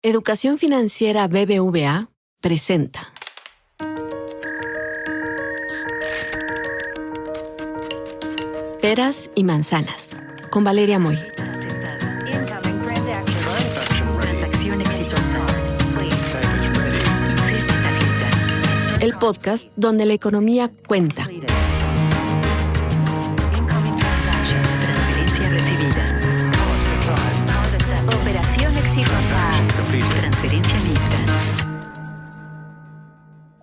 Educación Financiera BBVA presenta. Peras y manzanas, con Valeria Moy. El podcast donde la economía cuenta.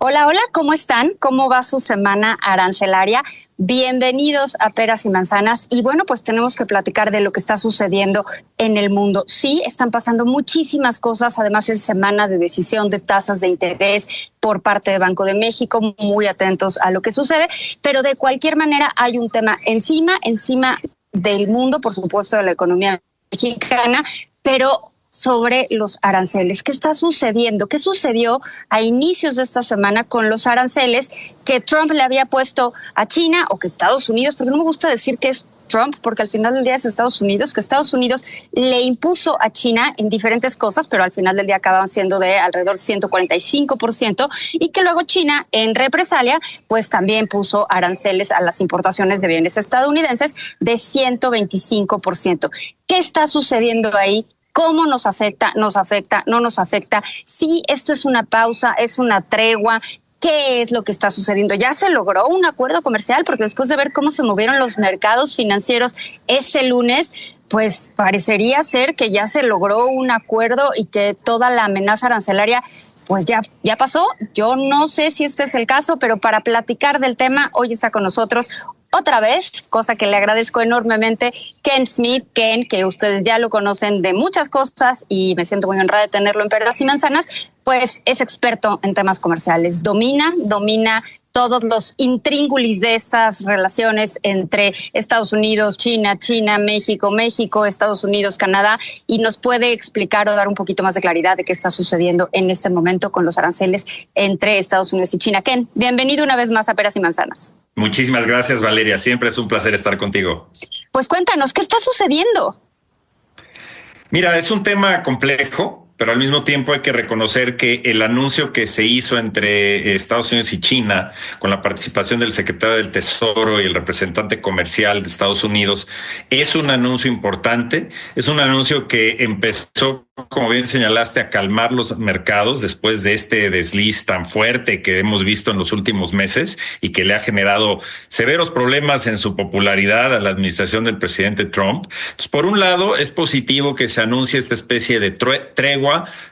Hola, hola, ¿cómo están? ¿Cómo va su semana arancelaria? Bienvenidos a Peras y Manzanas. Y bueno, pues tenemos que platicar de lo que está sucediendo en el mundo. Sí, están pasando muchísimas cosas. Además, es semana de decisión de tasas de interés por parte del Banco de México. Muy atentos a lo que sucede. Pero de cualquier manera hay un tema encima del mundo, por supuesto, de la economía mexicana, pero sobre los aranceles. ¿Qué está sucediendo? ¿Qué sucedió a inicios de esta semana con los aranceles que Trump le había puesto a China o que Estados Unidos, porque no me gusta decir que es Trump, porque al final del día es Estados Unidos, que Estados Unidos le impuso a China en diferentes cosas, pero al final del día acaban siendo de alrededor 145%, y que luego China, en represalia, pues también puso aranceles a las importaciones de bienes estadounidenses de 125%. ¿Qué está sucediendo ahí? ¿Cómo nos afecta? ¿Nos afecta? ¿No nos afecta? Sí, esto es una pausa, es una tregua. ¿Qué es lo que está sucediendo? ¿Ya se logró un acuerdo comercial? Porque después de ver cómo se movieron los mercados financieros ese lunes, pues parecería ser que ya se logró un acuerdo y que toda la amenaza arancelaria pues ya pasó. Yo no sé si este es el caso, pero para platicar del tema, hoy está con nosotros otra vez, cosa que le agradezco enormemente, Ken Smith. Ken, que ustedes ya lo conocen de muchas cosas y me siento muy honrada de tenerlo en Peras y Manzanas, pues es experto en temas comerciales, domina todos los intríngulis de estas relaciones entre Estados Unidos, China, México, Estados Unidos, Canadá, y nos puede explicar o dar un poquito más de claridad de qué está sucediendo en este momento con los aranceles entre Estados Unidos y China. Ken, bienvenido una vez más a Peras y Manzanas. Muchísimas gracias, Valeria. Siempre es un placer estar contigo. Pues cuéntanos, ¿qué está sucediendo? Mira, es un tema complejo, pero al mismo tiempo hay que reconocer que el anuncio que se hizo entre Estados Unidos y China, con la participación del secretario del Tesoro y el representante comercial de Estados Unidos, es un anuncio importante. Es un anuncio que empezó, como bien señalaste, a calmar los mercados después de este desliz tan fuerte que hemos visto en los últimos meses y que le ha generado severos problemas en su popularidad a la administración del presidente Trump. Entonces, por un lado, es positivo que se anuncie esta especie de tregua,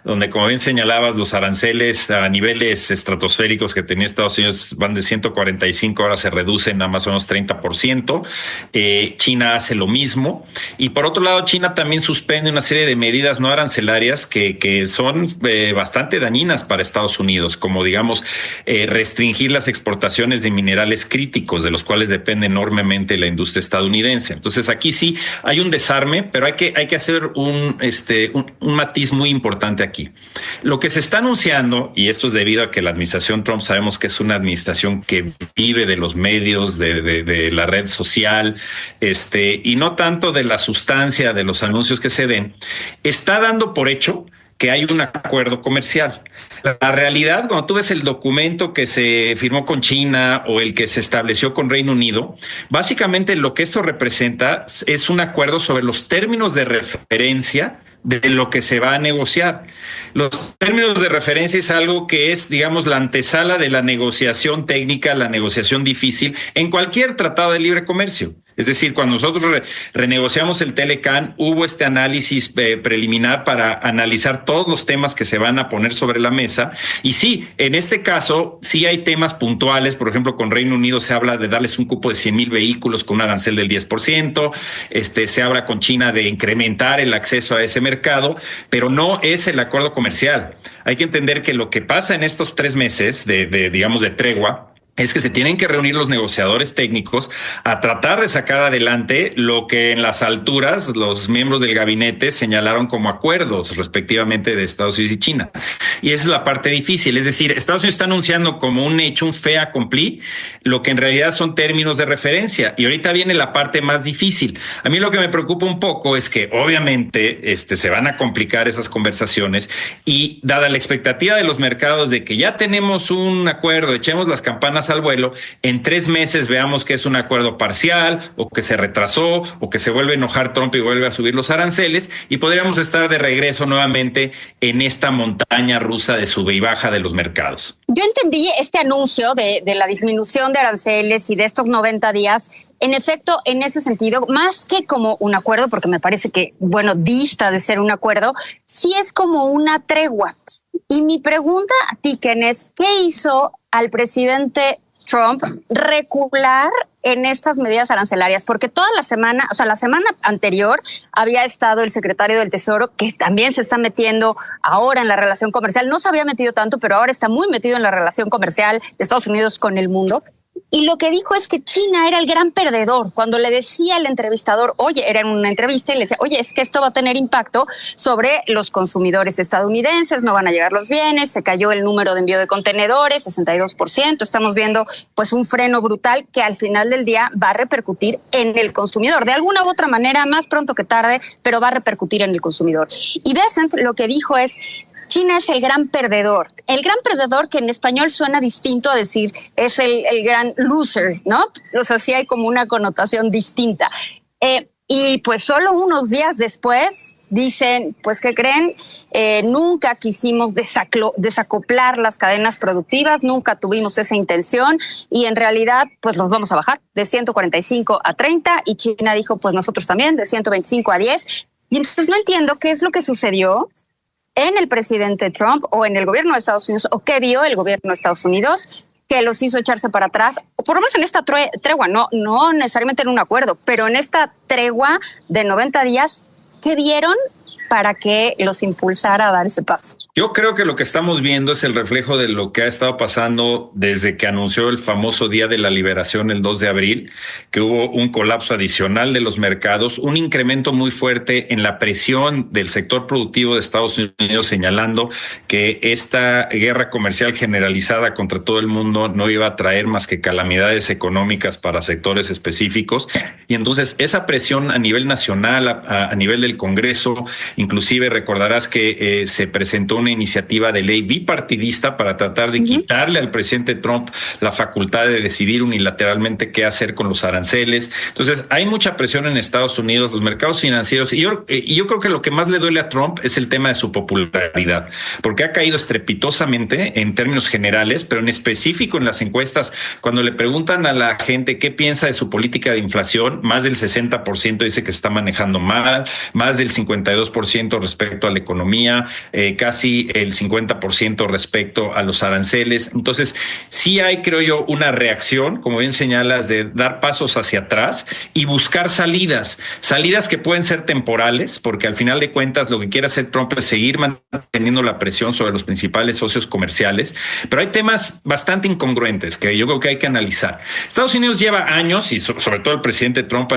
donde, como bien señalabas, los aranceles a niveles estratosféricos que tenía Estados Unidos van de 145, ahora se reducen a más o menos 30%. China hace lo mismo. Y por otro lado, China también suspende una serie de medidas no arancelarias que son bastante dañinas para Estados Unidos, como digamos restringir las exportaciones de minerales críticos, de los cuales depende enormemente la industria estadounidense. Entonces aquí sí hay un desarme, pero hay que hacer un matiz muy importante aquí. Lo que se está anunciando, y esto es debido a que la administración Trump sabemos que es una administración que vive de los medios, de la red social, y no tanto de la sustancia de los anuncios que se den, está dando por hecho que hay un acuerdo comercial. La realidad, cuando tú ves el documento que se firmó con China o el que se estableció con Reino Unido, básicamente lo que esto representa es un acuerdo sobre los términos de referencia de lo que se va a negociar. Los términos de referencia es algo que es, digamos, la antesala de la negociación técnica, la negociación difícil en cualquier tratado de libre comercio. Es decir, cuando nosotros renegociamos el Telecan, hubo este análisis preliminar para analizar todos los temas que se van a poner sobre la mesa. Y sí, en este caso, sí hay temas puntuales. Por ejemplo, con Reino Unido se habla de darles un cupo de 100,000 vehículos con un arancel del 10%. Se habla con China de incrementar el acceso a ese mercado, pero no es el acuerdo comercial. Hay que entender que lo que pasa en estos 3 meses digamos, de tregua, es que se tienen que reunir los negociadores técnicos a tratar de sacar adelante lo que en las alturas los miembros del gabinete señalaron como acuerdos respectivamente de Estados Unidos y China. Y esa es la parte difícil. Es decir, Estados Unidos está anunciando como un hecho, un fait accompli, lo que en realidad son términos de referencia. Y ahorita viene la parte más difícil. A mí lo que me preocupa un poco es que obviamente se van a complicar esas conversaciones y dada la expectativa de los mercados de que ya tenemos un acuerdo, echemos las campanas al vuelo, en 3 meses veamos que es un acuerdo parcial o que se retrasó o que se vuelve a enojar Trump y vuelve a subir los aranceles y podríamos estar de regreso nuevamente en esta montaña rusa de sube y baja de los mercados. Yo entendí este anuncio de la disminución de aranceles y de estos 90 días, en efecto, en ese sentido, más que como un acuerdo, porque me parece que, bueno, dista de ser un acuerdo, sí es como una tregua. Y mi pregunta a ti, Ken, es ¿qué hizo al presidente Trump recular en estas medidas arancelarias? Porque toda la semana, o sea, la semana anterior había estado el secretario del Tesoro, que también se está metiendo ahora en la relación comercial. No se había metido tanto, pero ahora está muy metido en la relación comercial de Estados Unidos con el mundo. Y lo que dijo es que China era el gran perdedor. Cuando le decía al entrevistador, oye, era en una entrevista, y le decía, oye, es que esto va a tener impacto sobre los consumidores estadounidenses, no van a llegar los bienes, se cayó el número de envío de contenedores, 62%. Estamos viendo pues un freno brutal que al final del día va a repercutir en el consumidor. De alguna u otra manera, más pronto que tarde, pero va a repercutir en el consumidor. Y Bessent lo que dijo es, China es el gran perdedor. El gran perdedor, que en español suena distinto a decir es el gran loser, ¿no? O sea, sí hay como una connotación distinta. Y pues solo unos días después dicen, pues, ¿qué creen? Nunca quisimos desacoplar las cadenas productivas, nunca tuvimos esa intención y en realidad, pues, los vamos a bajar de 145 a 30 y China dijo, pues, nosotros también, de 125 a 10. Y entonces no entiendo qué es lo que sucedió en el presidente Trump o en el gobierno de Estados Unidos o qué vio el gobierno de Estados Unidos que los hizo echarse para atrás, o por lo menos en esta tregua, no necesariamente en un acuerdo, pero en esta tregua de 90 días, ¿qué vieron para que los impulsara a dar ese paso? Yo creo que lo que estamos viendo es el reflejo de lo que ha estado pasando desde que anunció el famoso Día de la Liberación el 2 de abril, que hubo un colapso adicional de los mercados, un incremento muy fuerte en la presión del sector productivo de Estados Unidos, señalando que esta guerra comercial generalizada contra todo el mundo no iba a traer más que calamidades económicas para sectores específicos. Y entonces esa presión a nivel nacional, a nivel del Congreso, inclusive recordarás que se presentó una iniciativa de ley bipartidista para tratar de quitarle al presidente Trump la facultad de decidir unilateralmente qué hacer con los aranceles. Entonces, hay mucha presión en Estados Unidos, los mercados financieros, y yo creo que lo que más le duele a Trump es el tema de su popularidad, porque ha caído estrepitosamente en términos generales, pero en específico en las encuestas, cuando le preguntan a la gente qué piensa de su política de inflación, más del 60% dice que se está manejando mal, más del 52% respecto a la economía, casi el 50% respecto a los aranceles. Entonces, sí hay, creo yo, una reacción, como bien señalas, de dar pasos hacia atrás y buscar salidas que pueden ser temporales, porque al final de cuentas lo que quiere hacer Trump es seguir manteniendo la presión sobre los principales socios comerciales, pero hay temas bastante incongruentes que yo creo que hay que analizar. Estados Unidos lleva años, y sobre todo el presidente Trump,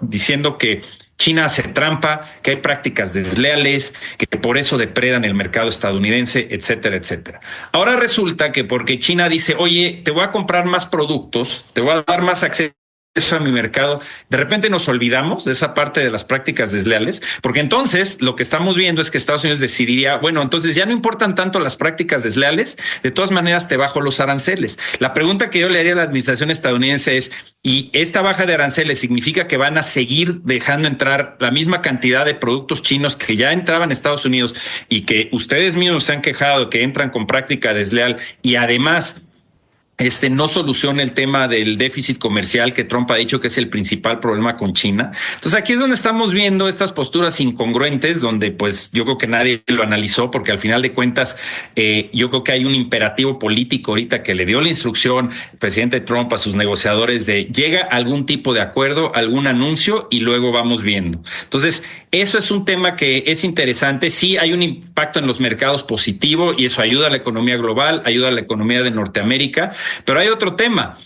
diciendo que China hace trampa, que hay prácticas desleales, que por eso depredan el mercado estadounidense, etcétera, etcétera. Ahora resulta que porque China dice, oye, te voy a comprar más productos, te voy a dar más acceso a mi mercado, de repente nos olvidamos de esa parte de las prácticas desleales, porque entonces lo que estamos viendo es que Estados Unidos decidiría, bueno, entonces ya no importan tanto las prácticas desleales, de todas maneras te bajo los aranceles. La pregunta que yo le haría a la administración estadounidense es, ¿y esta baja de aranceles significa que van a seguir dejando entrar la misma cantidad de productos chinos que ya entraban a Estados Unidos y que ustedes mismos se han quejado que entran con práctica desleal y además no soluciona el tema del déficit comercial que Trump ha dicho que es el principal problema con China? Entonces aquí es donde estamos viendo estas posturas incongruentes, donde pues yo creo que nadie lo analizó, porque al final de cuentas yo creo que hay un imperativo político ahorita que le dio la instrucción el presidente Trump a sus negociadores de llega algún tipo de acuerdo, algún anuncio y luego vamos viendo. Entonces Eso es un tema que es interesante. Sí, hay un impacto en los mercados positivo y eso ayuda a la economía global, ayuda a la economía de Norteamérica, pero hay otro tema.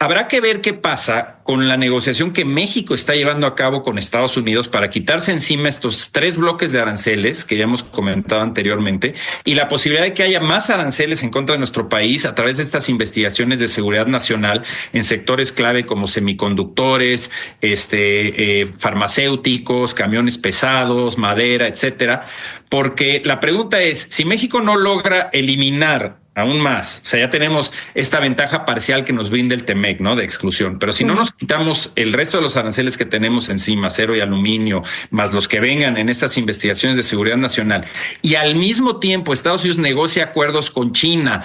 Habrá que ver qué pasa con la negociación que México está llevando a cabo con Estados Unidos para quitarse encima estos 3 bloques de aranceles que ya hemos comentado anteriormente y la posibilidad de que haya más aranceles en contra de nuestro país a través de estas investigaciones de seguridad nacional en sectores clave como semiconductores, farmacéuticos, camiones pesados, madera, etcétera. Porque la pregunta es, si México no logra eliminar aún más, o sea, ya tenemos esta ventaja parcial que nos brinda el TEMEC, ¿no? De exclusión. Pero si no nos quitamos el resto de los aranceles que tenemos encima, acero y aluminio, más los que vengan en estas investigaciones de seguridad nacional, y al mismo tiempo Estados Unidos negocia acuerdos con China,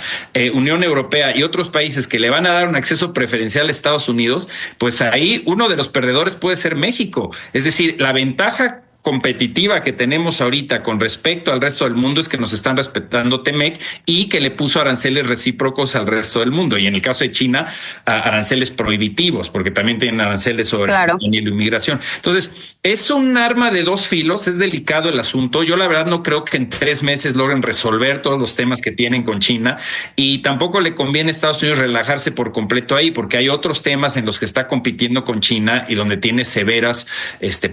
Unión Europea y otros países que le van a dar un acceso preferencial a Estados Unidos, pues ahí uno de los perdedores puede ser México. Es decir, la ventaja competitiva que tenemos ahorita con respecto al resto del mundo es que nos están respetando TEMEC y que le puso aranceles recíprocos al resto del mundo. Y en el caso de China, aranceles prohibitivos, porque también tienen aranceles sobre la inmigración. Entonces, es un arma de 2 filos, es delicado el asunto. Yo la verdad no creo que en 3 meses logren resolver todos los temas que tienen con China y tampoco le conviene a Estados Unidos relajarse por completo ahí, porque hay otros temas en los que está compitiendo con China y donde tiene severas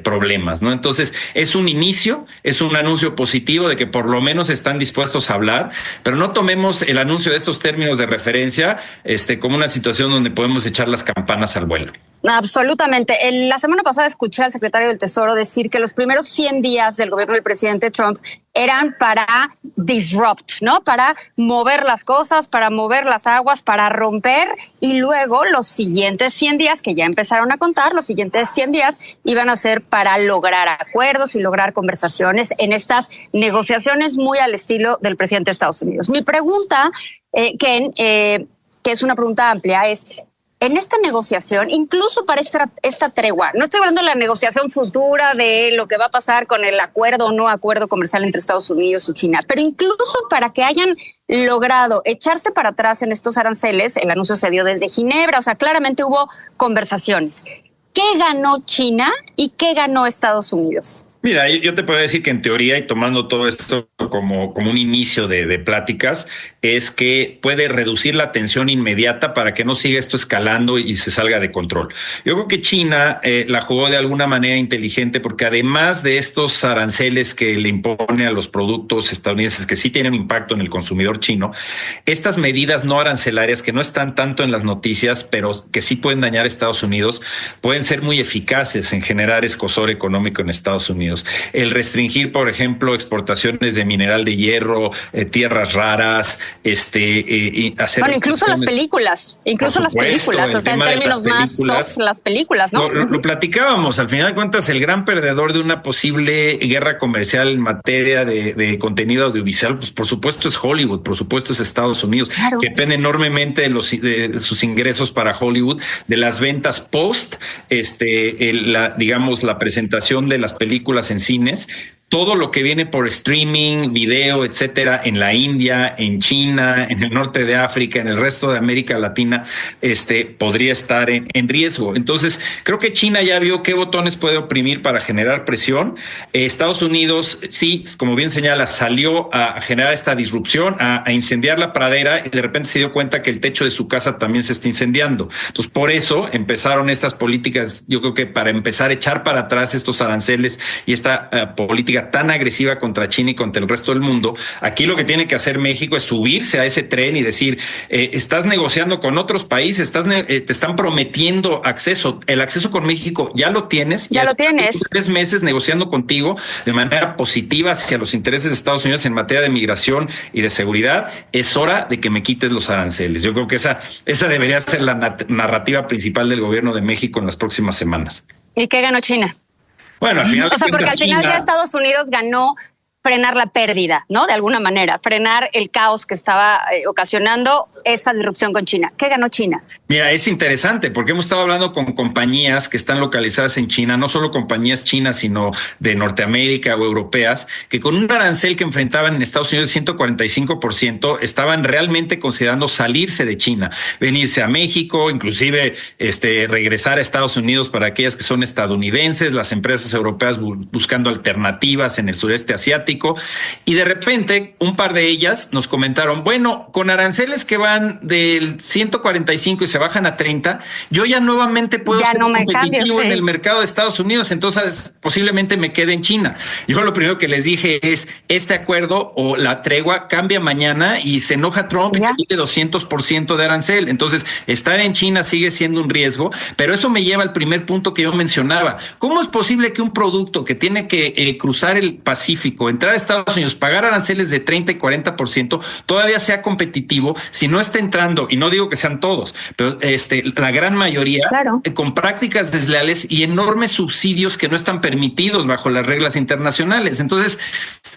problemas, ¿no? Entonces, es un inicio, es un anuncio positivo de que por lo menos están dispuestos a hablar, pero no tomemos el anuncio de estos términos de referencia como una situación donde podemos echar las campanas al vuelo. Absolutamente. La semana pasada escuché al secretario del Tesoro decir que los primeros 100 días del gobierno del presidente Trump eran para disrupt, ¿no? Para mover las cosas, para mover las aguas, para romper, y luego los siguientes 100 días, que ya empezaron a contar, los siguientes 100 días iban a ser para lograr acuerdos y lograr conversaciones en estas negociaciones muy al estilo del presidente de Estados Unidos. Mi pregunta, Ken, que es una pregunta amplia, es: en esta negociación, incluso para esta tregua, no estoy hablando de la negociación futura de lo que va a pasar con el acuerdo o no acuerdo comercial entre Estados Unidos y China, pero incluso para que hayan logrado echarse para atrás en estos aranceles, el anuncio se dio desde Ginebra, o sea, claramente hubo conversaciones. ¿Qué ganó China y qué ganó Estados Unidos? Mira, yo te puedo decir que en teoría, y tomando todo esto como un inicio de pláticas, es que puede reducir la tensión inmediata para que no siga esto escalando y se salga de control. Yo creo que China la jugó de alguna manera inteligente, porque además de estos aranceles que le impone a los productos estadounidenses, que sí tienen impacto en el consumidor chino, estas medidas no arancelarias que no están tanto en las noticias, pero que sí pueden dañar a Estados Unidos, pueden ser muy eficaces en generar escozor económico en Estados Unidos. El restringir, por ejemplo, exportaciones de mineral de hierro, tierras raras, hacer... Bueno, incluso las películas, o sea, en términos más soft, las películas, ¿no? Lo platicábamos, al final de cuentas, el gran perdedor de una posible guerra comercial en materia de contenido audiovisual, pues por supuesto es Hollywood, por supuesto es Estados Unidos, claro, que depende enormemente de sus ingresos para Hollywood, de las ventas post, la presentación de las películas en cines. Todo lo que viene por streaming, video, etcétera, en la India, en China, en el norte de África, en el resto de América Latina, podría estar en riesgo. Entonces, creo que China ya vio qué botones puede oprimir para generar presión. Estados Unidos, sí, como bien señala, salió a generar esta disrupción, a incendiar la pradera, y de repente se dio cuenta que el techo de su casa también se está incendiando. Entonces, por eso empezaron estas políticas, yo creo que para empezar a echar para atrás estos aranceles y esta política tan agresiva contra China y contra el resto del mundo. Aquí lo que tiene que hacer México es subirse a ese tren y decir, estás negociando con otros países, te están prometiendo acceso. El acceso con México ya lo tienes. Ya lo tienes. 3 meses negociando contigo de manera positiva hacia los intereses de Estados Unidos en materia de migración y de seguridad. Es hora de que me quites los aranceles. Yo creo que esa debería ser la narrativa principal del gobierno de México en las próximas semanas. ¿Y qué ganó China? Bueno, al final. O sea, porque al final ya Estados Unidos ganó frenar la pérdida, ¿no? De alguna manera, frenar el caos que estaba ocasionando esta disrupción con China. ¿Qué ganó China? Mira, es interesante porque hemos estado hablando con compañías que están localizadas en China, no solo compañías chinas, sino de Norteamérica o europeas, que con un arancel que enfrentaban en Estados Unidos de 145%, estaban realmente considerando salirse de China, venirse a México, inclusive regresar a Estados Unidos para aquellas que son estadounidenses, las empresas europeas buscando alternativas en el sureste asiático. Y de repente un par de ellas nos comentaron, bueno, con aranceles que van del 145 y se bajan a 30, yo ya nuevamente puedo ser competitivo en el mercado de Estados Unidos, entonces posiblemente me quede en China. Yo lo primero que les dije es, este acuerdo o la tregua cambia mañana y se enoja Trump y pide 200% de arancel. Entonces, estar en China sigue siendo un riesgo, pero eso me lleva al primer punto que yo mencionaba. ¿Cómo es posible que un producto que tiene que cruzar el Pacífico, entrar a Estados Unidos, pagar aranceles de 30 y 40%, todavía sea competitivo si no está entrando, y no digo que sean todos, pero la gran mayoría, con prácticas desleales y enormes subsidios que no están permitidos bajo las reglas internacionales? Entonces,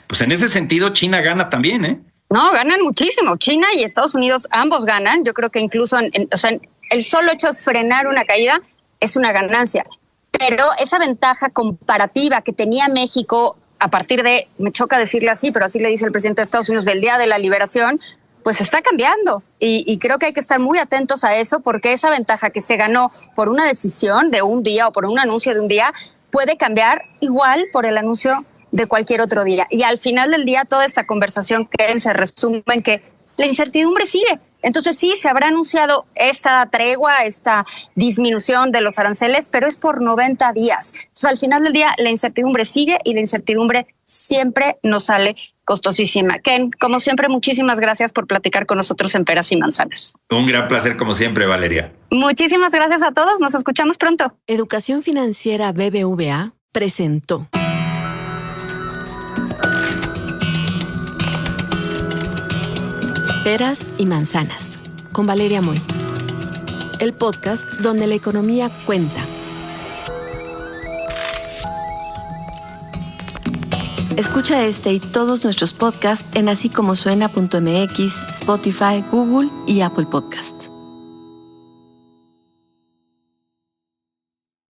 pues en ese sentido, China gana también, ¿eh? No, ganan muchísimo. China y Estados Unidos ambos ganan. Yo creo que incluso el solo hecho de frenar una caída es una ganancia. Pero esa ventaja comparativa que tenía México a partir de, me choca decirle así, pero así le dice el presidente de Estados Unidos, del Día de la Liberación, pues está cambiando. Y creo que hay que estar muy atentos a eso, porque esa ventaja que se ganó por una decisión de un día o por un anuncio de un día puede cambiar igual por el anuncio de cualquier otro día. Y al final del día, toda esta conversación que se resume en que la incertidumbre sigue. Entonces sí, se habrá anunciado esta tregua, esta disminución de los aranceles, pero es por 90 días. Entonces al final del día la incertidumbre sigue y la incertidumbre siempre nos sale costosísima. Ken, como siempre, muchísimas gracias por platicar con nosotros en Peras y Manzanas. Un gran placer como siempre, Valeria. Muchísimas gracias a todos, nos escuchamos pronto. Educación Financiera BBVA presentó Peras y Manzanas, con Valeria Moy. El podcast donde la economía cuenta. Escucha este y todos nuestros podcasts en asícomosuena.mx, Spotify, Google y Apple Podcasts.